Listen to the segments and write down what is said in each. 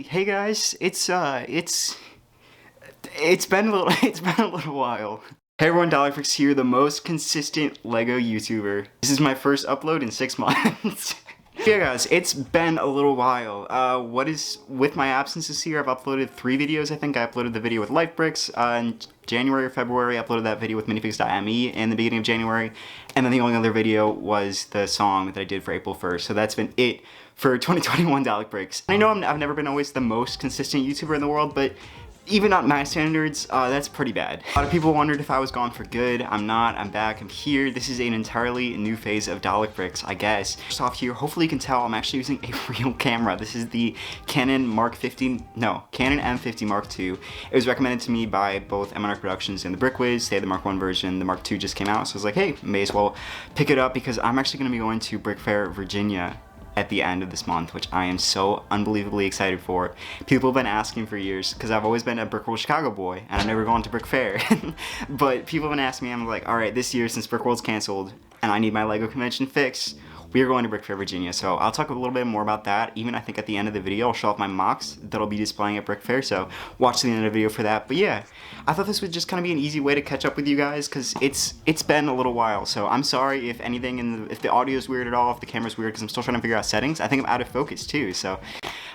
Hey guys, it's been a little it's been a little while. Hey everyone, Dollarfix here, the most consistent LEGO YouTuber. This is my first upload in 6 months. Yeah guys, it's been a little while. With my absence this year, I've uploaded 3 videos. I think I uploaded the video with Life Bricks in January or February. I uploaded that video with minifigs.me in the beginning of January. And then the only other video was the song that I did for April 1st. So that's been it for 2021 Dollarfix. I know I've never been always the most consistent YouTuber in the world, but even at my standards, that's pretty bad. A lot of people wondered if I was gone for good. I'm not, I'm back, I'm here. This is an entirely new phase of Dollarfix, I guess. First off here, hopefully you can tell I'm actually using a real camera. This is the Canon M50 Mark II. It was recommended to me by both MNR Productions and the Brickwiz. They had the Mark I version, the Mark II just came out, so I was like, hey, may as well pick it up because I'm actually gonna be going to Brick Fair, Virginia at the end of this month, which I am so unbelievably excited for. People have been asking for years, because I've always been a Brick World Chicago boy, and I've never gone to Brick Fair. But people have been asking me, I'm like, alright, this year, since Brick World's canceled, and I need my LEGO convention fixed, we are going to Brick Fair, Virginia. So I'll talk a little bit more about that. Even I think at the end of the video, I'll show off my mocks that'll be displaying at Brick Fair, so watch the end of the video for that. But yeah, I thought this would just kind of be an easy way to catch up with you guys, because it's been a little while. So I'm sorry if anything, if the audio's weird at all, if the camera's weird, because I'm still trying to figure out settings. I think I'm out of focus too, so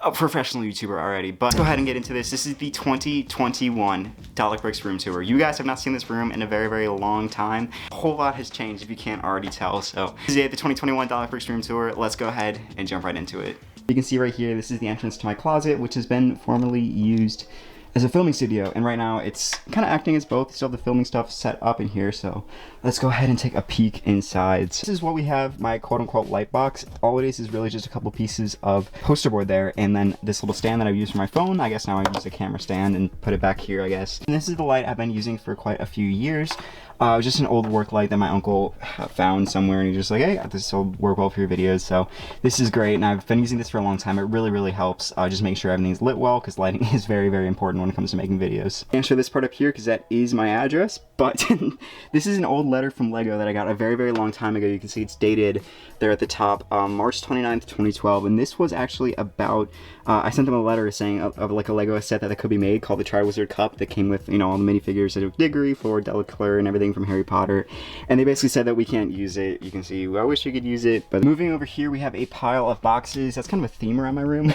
a professional YouTuber already. But let's go ahead and get into this. This is the 2021 Dollarfix room tour. You guys have not seen this room in a very, very long time. A whole lot has changed if you can't already tell. So this is the 2021 Dollarfix room tour. Let's go ahead and jump right into it. You can see right here, this is the entrance to my closet, which has been formerly used as a filming studio, and right now it's kind of acting as both. Still have the filming stuff set up in here, so let's go ahead and take a peek inside. This is what we have, my quote-unquote light box. All it is really just a couple pieces of poster board there, and then this little stand that I've used for my phone. I guess now I use a camera stand and put it back here, I guess. And this is the light I've been using for quite a few years. It was just an old work light that my uncle found somewhere, and he was just like, hey, this will work well for your videos. So this is great, and I've been using this for a long time. It really, really helps. Just make sure everything's lit well, because lighting is very, very important when it comes to making videos. I'm gonna show this part up here, because that is my address, but this is an old letter from LEGO that I got a very, very long time ago. You can see it's dated there at the top, March 29th, 2012, and this was actually about, I sent them a letter saying of like a LEGO set that could be made called the Triwizard Cup that came with, you know, all the minifigures of Diggory, Floor, Delaclure, and everything from Harry Potter, and they basically said that we can't use it. You can see, well, I wish we could use it. But moving over here, we have a pile of boxes. That's kind of a theme around my room.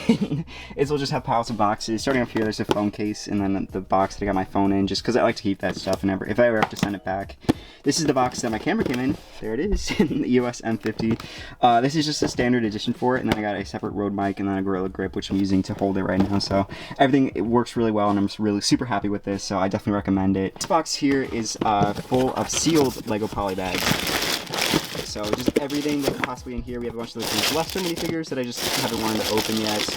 Is we'll just have piles of boxes. Starting up here, there's a phone case, and then the box that I got my phone in, just because I like to keep that stuff, and if I ever have to send it back. This is the box that my camera came in. There it is, the EOS M50. This is just a standard edition for it, and then I got a separate Rode mic and then a Gorilla Grip, which I'm using to hold it right now. So everything, it works really well, and I'm just really super happy with this, so I definitely recommend it. This box here is full of sealed LEGO poly bags. So just everything that's possibly in here. We have a bunch of those Lester minifigures that I just haven't wanted to open yet.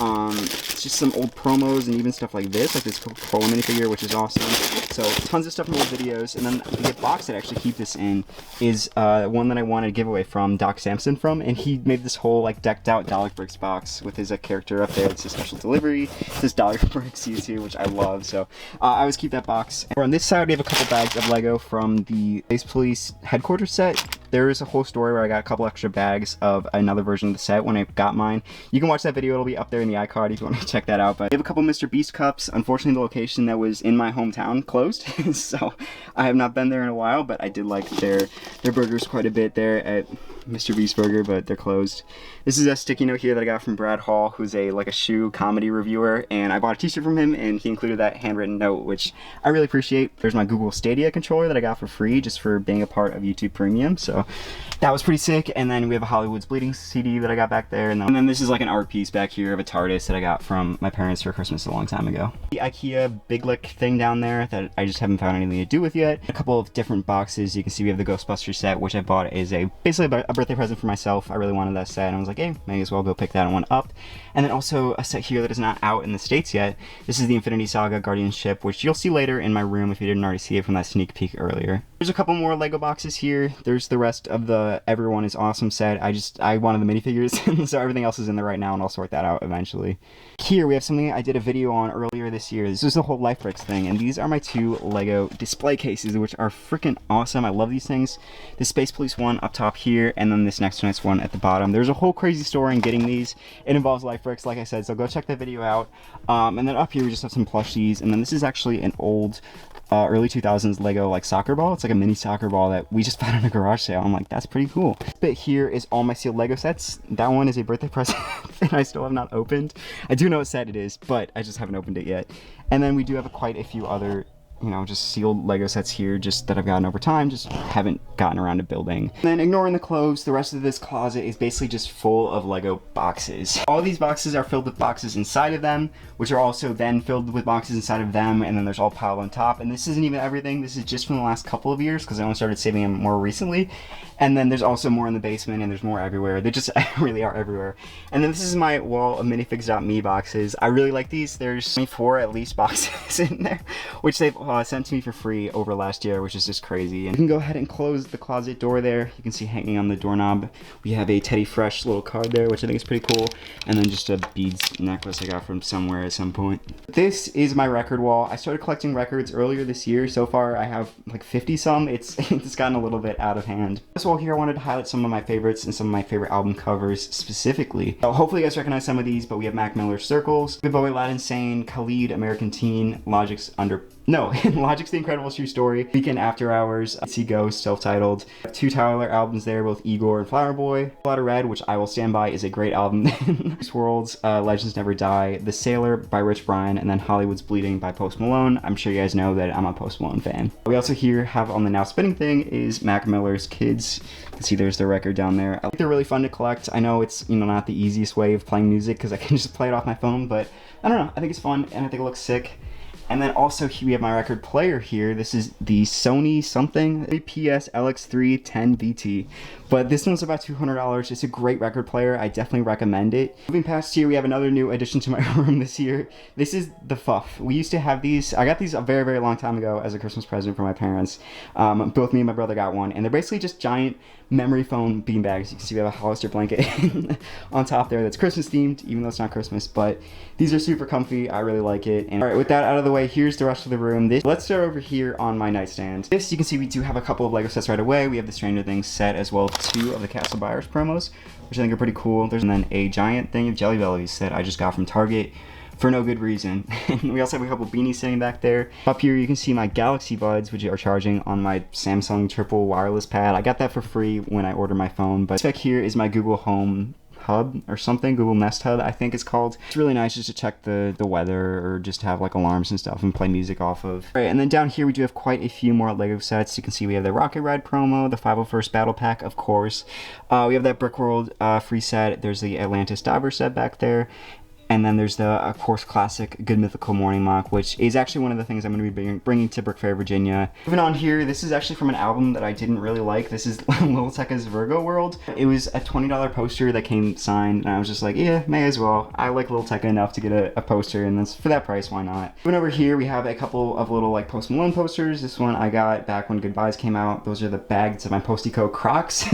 It's just some old promos and even stuff like this Coca-Cola minifigure, which is awesome. So tons of stuff from old videos. And then the box that I actually keep this in is one that I wanted to give away from Doc Samson from, and he made this whole like decked out Dollarfix box with his character up there. It's a special delivery. This Dollarfix YouTube, which I love. So I always keep that box. And on this side, we have a couple bags of LEGO from the Space Police headquarters set. There is a whole story where I got a couple extra bags of another version of the set when I got mine. You can watch that video, it'll be up there in the iCard if you want to check that out. But we have a couple Mr. Beast cups. Unfortunately, the location that was in my hometown closed, so I have not been there in a while, but I did like their burgers quite a bit there at Mr. Beast Burger, but they're closed. This is a sticky note here that I got from Brad Hall, who's a shoe comedy reviewer, and I bought a t-shirt from him, and he included that handwritten note, which I really appreciate. There's my Google Stadia controller that I got for free just for being a part of YouTube Premium, so that was pretty sick. And then we have a Hollywood's Bleeding CD that I got back there, and then this is like an art piece back here of a TARDIS that I got from my parents for Christmas a long time ago. The IKEA Big Lick thing down there that I just haven't found anything to do with yet. A couple of different boxes. You can see we have the Ghostbusters set, which I bought as basically a birthday present for myself. I really wanted that set, and I was like, hey, may as well go pick that one up. And then also a set here that is not out in the States yet. This is the Infinity Saga Guardian ship, which you'll see later in my room if you didn't already see it from that sneak peek earlier. There's a couple more LEGO boxes here. There's the rest of the Everyone is Awesome set. I wanted the minifigures, so everything else is in there right now, and I'll sort that out eventually. Here we have something I did a video on earlier this year. This is the whole Life Bricks thing, and these are my 2 LEGO display cases, which are freaking awesome. I love these things. The Space Police one up top here, and and then this next one at the bottom. There's a whole crazy story in getting these. It involves life bricks, like I said, so go check that video out. And then up here we just have some plushies, and then this is actually an old early 2000s Lego like soccer ball. It's like a mini soccer ball that we just found in a garage sale. I'm like, that's pretty cool. This bit here is all my sealed Lego sets. That one is a birthday present that I still have not opened. I do know what set it is, but I just haven't opened it yet. And then we do have quite a few other, you know, just sealed Lego sets here, just that I've gotten over time, just haven't gotten around to building. And then ignoring the clothes, the rest of this closet is basically just full of Lego boxes. All these boxes are filled with boxes inside of them, which are also then filled with boxes inside of them, and then there's all piled on top. And this isn't even everything, this is just from the last couple of years, because I only started saving them more recently. And then there's also more in the basement, and there's more everywhere. They just really are everywhere. And then this is my wall of minifigs.me boxes. I really like these. There's 24 at least boxes in there, which they've sent to me for free over last year, which is just crazy. And you can go ahead and close the closet door there. You can see hanging on the doorknob, we have a Teddy Fresh little card there, which I think is pretty cool. And then just a beads necklace I got from somewhere at some point. This is my record wall. I started collecting records earlier this year. So far I have like 50 some. It's gotten a little bit out of hand. This wall here, I wanted to highlight some of my favorites and some of my favorite album covers specifically. So hopefully you guys recognize some of these, but we have Mac Miller's Circles, Big Boy, Aladdin Sane, Khalid, American Teen, Logic's The Incredible True Story, Weekend After Hours, See Ghost, self-titled. 2 Tyler albums there, both Igor and Flower Boy. A Lot of Red, which I will stand by, is a great album. Worlds, Legends Never Die, The Sailor by Rich Brian, and then Hollywood's Bleeding by Post Malone. I'm sure you guys know that I'm a Post Malone fan. We also here have on the now spinning thing is Mac Miller's Kids. You can see there's the record down there. I think they're really fun to collect. I know it's, you know, not the easiest way of playing music because I can just play it off my phone, but I don't know, I think it's fun and I think it looks sick. And then also we have my record player here. This is the Sony something PS LX3 10VT. But this one's about $200. It's a great record player. I definitely recommend it. Moving past here, we have another new addition to my room this year. This is the Fuff. We used to have these. I got these a very, very long time ago as a Christmas present for my parents. Both me and my brother got one. And they're basically just giant memory foam beanbags. You can see we have a Hollister blanket on top there that's Christmas themed, even though it's not Christmas. But these are super comfy. I really like it. And all right, with that out of the way, here's the rest of the room. Let's start over here on my nightstand. This, you can see we do have a couple of Lego sets right away. We have the Stranger Things set as well as 2 of the Castle Buyers promos, which I think are pretty cool. There's then a giant thing of Jelly Bellies that I just got from Target for no good reason. And we also have a couple beanies sitting back there. Up here you can see my Galaxy Buds, which are charging on my Samsung triple wireless pad. I got that for free when I ordered my phone. But back here is my Google Home Hub or something, Google Nest Hub I think it's called. It's really nice just to check the weather or just to have like alarms and stuff and play music off of. All right, and then down here we do have quite a few more Lego sets. You can see we have the Rocket Ride promo, the 501st Battle Pack, of course. We have that Brick World free set. There's the Atlantis Diver set back there. And then there's the, of course, classic Good Mythical Morning Mock, which is actually one of the things I'm going to be bringing to Brick Fair, Virginia. Moving on here, this is actually from an album that I didn't really like. This is Lil Tecca's Virgo World. It was a $20 poster that came signed, and I was just like, yeah, may as well. I like Lil Tecca enough to get a poster, and that's for that price, why not? Moving over here, we have a couple of little like Post Malone posters. This one I got back when Goodbyes came out. Those are the bags of my Postico Crocs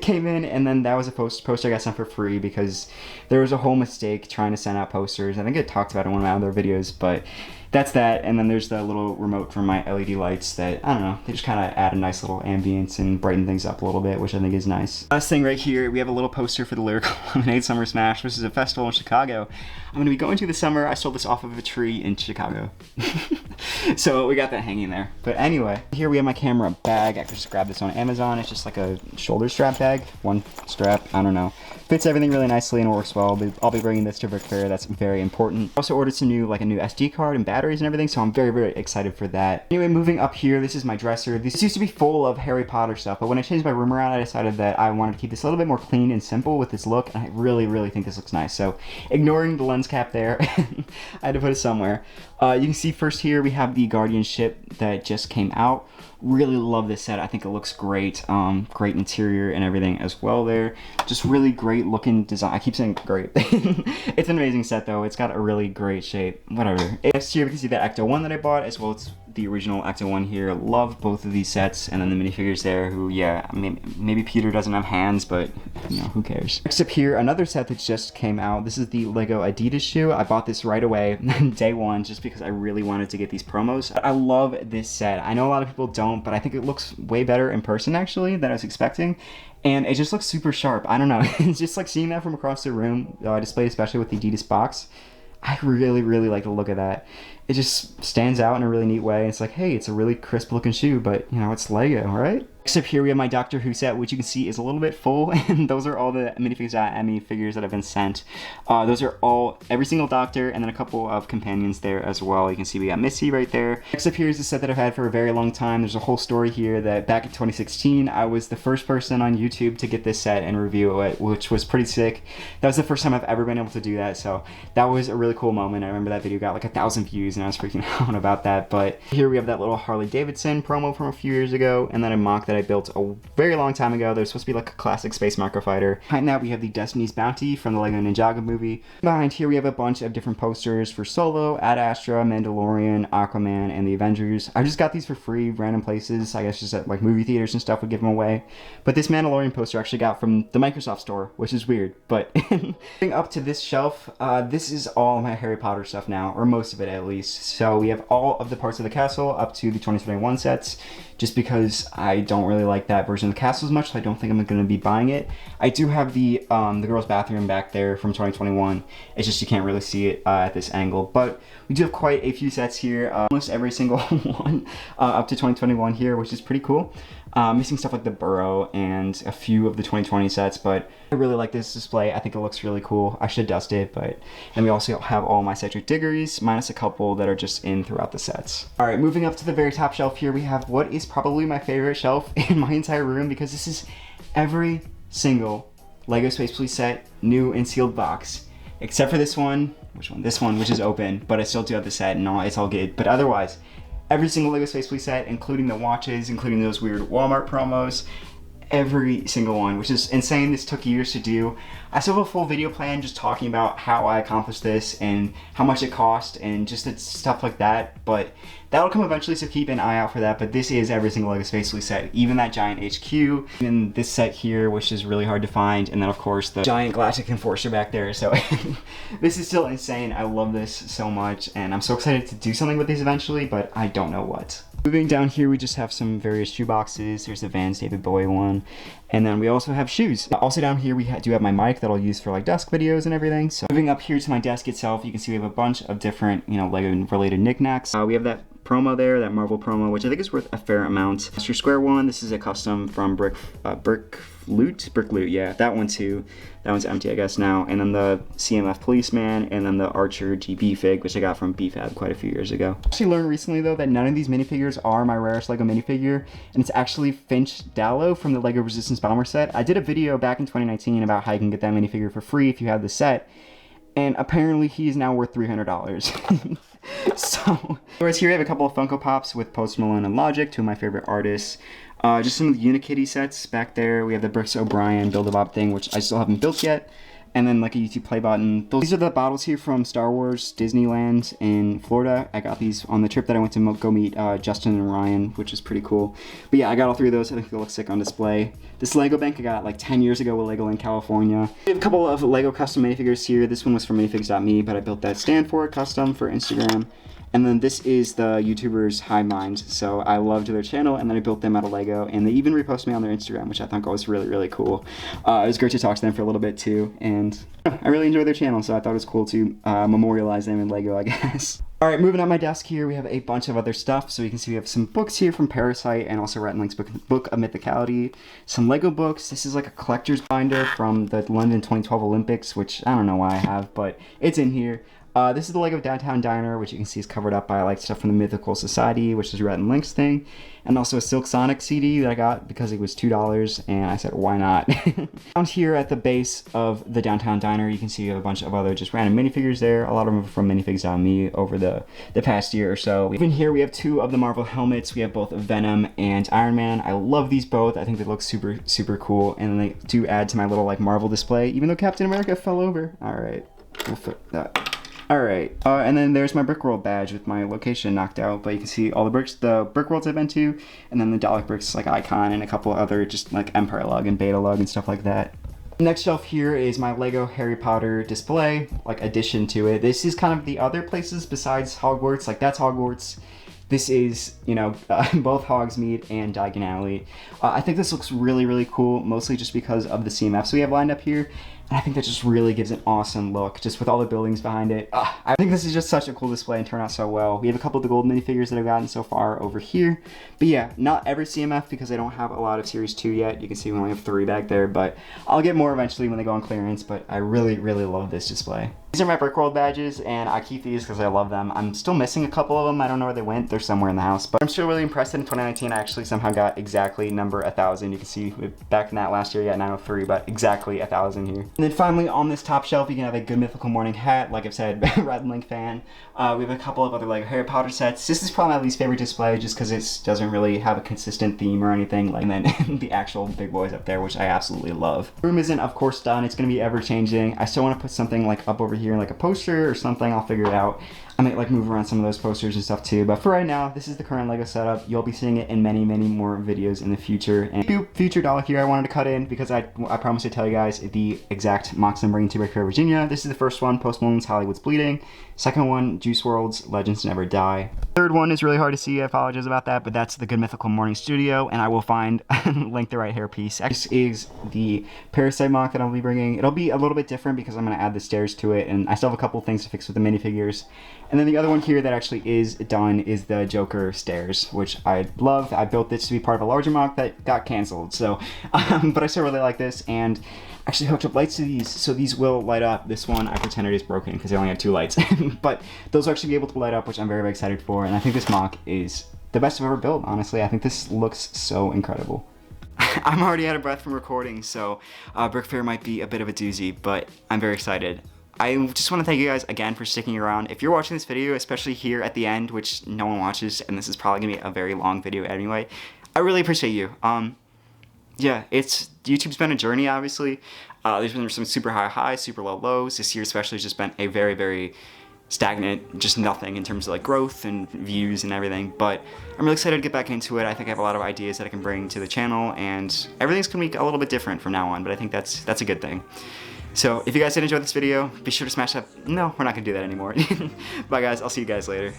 came in, and then that was a poster I got sent for free because there was a whole mistake trying to send out posters. I think I talked about it in one of my other videos, but that's that. And then there's the little remote for my LED lights that, I don't know, they just kind of add a nice little ambience and brighten things up a little bit, which I think is nice. Last thing right here, we have a little poster for the Lyrical Lemonade Summer Smash, which is a festival in Chicago. I'm going to be going to this summer. I stole this off of a tree in Chicago. So we got that hanging there. But anyway, here we have my camera bag. I could just grab this on Amazon. It's just like a shoulder strap bag. One strap, I don't know. Fits everything really nicely and works well. I'll be bringing this to Brick Fair. That's very important. Also ordered some new SD card and batteries and everything, so I'm very, very excited for that. Anyway, moving up here, this is my dresser. This used to be full of Harry Potter stuff, but when I changed my room around, I decided that I wanted to keep this a little bit more clean and simple with this look, and I really, really think this looks nice. So ignoring the lens cap there, I had to put it somewhere. You can see first here we have the Guardian ship that just came out. Really love this set. I think it looks great. Great interior and everything as well there. Just really great looking design. I keep saying great. It's an amazing set though. It's got a really great shape. Whatever. Next here we can see the Ecto 1 that I bought, as well as the original Ecto 1 here. Love both of these sets. And then the minifigures there who, yeah, maybe Peter doesn't have hands, but you know, who cares. Next up here, another set that just came out. This is the Lego Adidas shoe. I bought this right away, day one, just because I really wanted to get these promos. I love this set. I know a lot of people don't don't, but I think it looks way better in person actually than I was expecting. And it just looks super sharp. I don't know. It's just like seeing that from across the room displayed, especially with the Adidas box. I really, really like the look of that. It just stands out in a really neat way. It's like, hey, it's a really crisp looking shoe, but you know, it's Lego, right? Next up here we have my Doctor Who set, which you can see is a little bit full, and those are all the minifigures.me figures that have been sent. Those are all, every single Doctor, and then a couple of companions there as well. You can see we got Missy right there. Next up here is a set that I've had for a very long time. There's a whole story here that back in 2016, I was the first person on YouTube to get this set and review it, which was pretty sick. That was the first time I've ever been able to do that, so that was a really cool moment. I remember that video got like 1,000 views, and I was freaking out about that. But here we have that little Harley Davidson promo from a few years ago, and then a mock that I built a very long time ago. They're supposed to be like a classic space marker fighter. Behind that we have the Destiny's Bounty from the Lego Ninjago movie. Behind here we have a bunch of different posters for Solo, Ad Astra, Mandalorian, Aquaman, and the Avengers. I just got these for free, random places. I guess just at like movie theaters and stuff would give them away. But this Mandalorian poster I actually got from the Microsoft store, which is weird. But moving up to this shelf, this is all my Harry Potter stuff now, or most of it at least. So we have all of the parts of the castle up to the 2021 sets, just because I don't really like that version of the castle as much, so I don't think I'm going to be buying it. I do have the girls' bathroom back there from 2021. It's just you can't really see it at this angle, but we do have quite a few sets here, almost every single one up to 2021 here, which is pretty cool. Missing stuff like the Burrow and a few of the 2020 sets, but I really like this display. I think it looks really cool. I should dust it, but then we also have all my Cedric Diggory's, minus a couple that are just in throughout the sets. All right, moving up to the very top shelf here, we have what is probably my favorite shelf in my entire room, because this is every single Lego Space Police set, new and sealed box, except for this one. Which one? This one, which is open, but I still do have the set and all, it's all good. But otherwise, every single Lego Space Police set, including the watches, including those weird Walmart promos, every single one, which is insane. This took years to do. I still have a full video plan just talking about how I accomplished this and how much it cost and just stuff like that, but that'll come eventually, so keep an eye out for that. But this is every single Lego Space Police set, even that giant HQ, even this set here, which is really hard to find, and then of course the giant Galactic Enforcer back there. So this is still insane. I love this so much, and I'm so excited to do something with these eventually, but I don't know what. Moving down here, we just have some various shoe boxes. There's the Vans David Bowie one, and then we also have shoes. Also down here, we do have my mic that I'll use for like desk videos and everything. So moving up here to my desk itself, you can see we have a bunch of different, you know, Lego related knickknacks. We have that promo there, that Marvel promo, which I think is worth a fair amount. Mr. Square one, this is a custom from Brick Loot, yeah, that one too. That one's empty, I guess, now. And then the CMF Policeman, and then the Archer GB fig, which I got from BFAB quite a few years ago. I actually learned recently, though, that none of these minifigures are my rarest Lego minifigure, and it's actually Finch Dallo from the Lego Resistance Bomber set. I did a video back in 2019 about how you can get that minifigure for free if you have the set, and apparently he is now worth $300. So, whereas here I have a couple of Funko Pops with Post Malone and Logic, two of my favorite artists. Just some of the Unikitty sets back there. We have the Brooks O'Brien Build-A-Bop thing, which I still haven't built yet. And then like a YouTube play button. These are the bottles here from Star Wars Disneyland in Florida. I got these on the trip that I went to go meet Justin and Ryan, which is pretty cool. But yeah, I got all three of those. I think they look sick on display. This Lego bank I got like 10 years ago with Legoland California. We have a couple of Lego custom minifigures here. This one was from minifigs.me, but I built that stand for it, custom for Instagram. And then this is the YouTubers Hive Mind, so I loved their channel, and then I built them out of Lego, and they even reposted me on their Instagram, which I thought was really, really cool. It was great to talk to them for a little bit too, and I really enjoyed their channel, so I thought it was cool to memorialize them in Lego, I guess. Alright, moving on my desk here, we have a bunch of other stuff. So you can see we have some books here from Parasite and also Rhett and Link's book of Mythicality. Some Lego books. This is like a collector's binder from the London 2012 Olympics, which I don't know why I have, but it's in here. This is the Lego Downtown Diner, which you can see is covered up by like stuff from the Mythical Society, which is Rhett and Link's thing. And also a Silk Sonic CD that I got because it was $2, and I said, why not? Down here at the base of the Downtown Diner, you can see a bunch of other just random minifigures there. A lot of them are from minifigs.me over the past year or so. Even here we have two of the Marvel helmets. We have both Venom and Iron Man. I love these both. I think they look super, super cool, and they do add to my little like Marvel display, even though Captain America fell over. All right, we'll flip that. Alright, and then there's my Brickworld badge with my location knocked out, but you can see all the Brickworlds I've been to, and then the Dalek Bricks like icon, and a couple other just like Empire Lug and Beta Lug and stuff like that. Next shelf here is my Lego Harry Potter display, like addition to it. This is kind of the other places besides Hogwarts, like that's Hogwarts. This is, you know, both Hogsmeade and Diagon Alley. I think this looks really, really cool, mostly just because of the CMFs we have lined up here. And I think that just really gives an awesome look, just with all the buildings behind it. I think this is just such a cool display and turned out so well. We have a couple of the gold minifigures that I've gotten so far over here. But yeah, not every CMF because I don't have a lot of Series 2 yet. You can see we only have 3 back there, but I'll get more eventually when they go on clearance. But I really, really love this display. These are my Brickworld badges, and I keep these because I love them. I'm still missing a couple of them. I don't know where they went. They're somewhere in the house. But I'm still really impressed that in 2019, I actually somehow got exactly number 1,000. You can see back in that last year, yeah, 903, but exactly 1,000 here. And then finally, on this top shelf, you can have a Good Mythical Morning hat. Like I've said, Red Link fan. We have a couple of other like Harry Potter sets. This is probably my least favorite display just because it doesn't really have a consistent theme or anything. And then the actual big boys up there, which I absolutely love. The room isn't, of course, done. It's going to be ever changing. I still want to put something like up over here, like a poster or something. I'll figure it out. I might like move around some of those posters and stuff too, but for right now, this is the current LEGO setup. You'll be seeing it in many, many more videos in the future. And a future dollar here I wanted to cut in because I promised to tell you guys the exact mocks I'm bringing to Brick Fair, Virginia. This is the first one, Post Malone's Hollywood's Bleeding. Second one, Juice WRLD's Legends Never Die. Third one is really hard to see, I apologize about that, but that's the Good Mythical Morning Studio, and I will find link the right hairpiece. This is the Parasite mock that I'll be bringing. It'll be a little bit different because I'm going to add the stairs to it, and I still have a couple things to fix with the minifigures. And then the other one here that actually is done is the Joker stairs, which I love. I built this to be part of a larger mock that got canceled, so, but I still really like this, and actually hooked up lights to these, so these will light up. This one, I pretended is broken because I only had 2 lights, but those will actually be able to light up, which I'm very, very excited for, and I think this mock is the best I've ever built, honestly. I think this looks so incredible. I'm already out of breath from recording, so Brick Fair might be a bit of a doozy, but I'm very excited. I just want to thank you guys again for sticking around. If you're watching this video, especially here at the end, which no one watches, and this is probably going to be a very long video anyway, I really appreciate you. Yeah, YouTube's been a journey, obviously. There's been some super high highs, super low lows. This year especially has just been a very, very stagnant, just nothing in terms of like growth and views and everything. But I'm really excited to get back into it. I think I have a lot of ideas that I can bring to the channel, and everything's going to be a little bit different from now on, but I think that's a good thing. So if you guys did enjoy this video, be sure to smash that. No, we're not going to do that anymore. Bye guys, I'll see you guys later.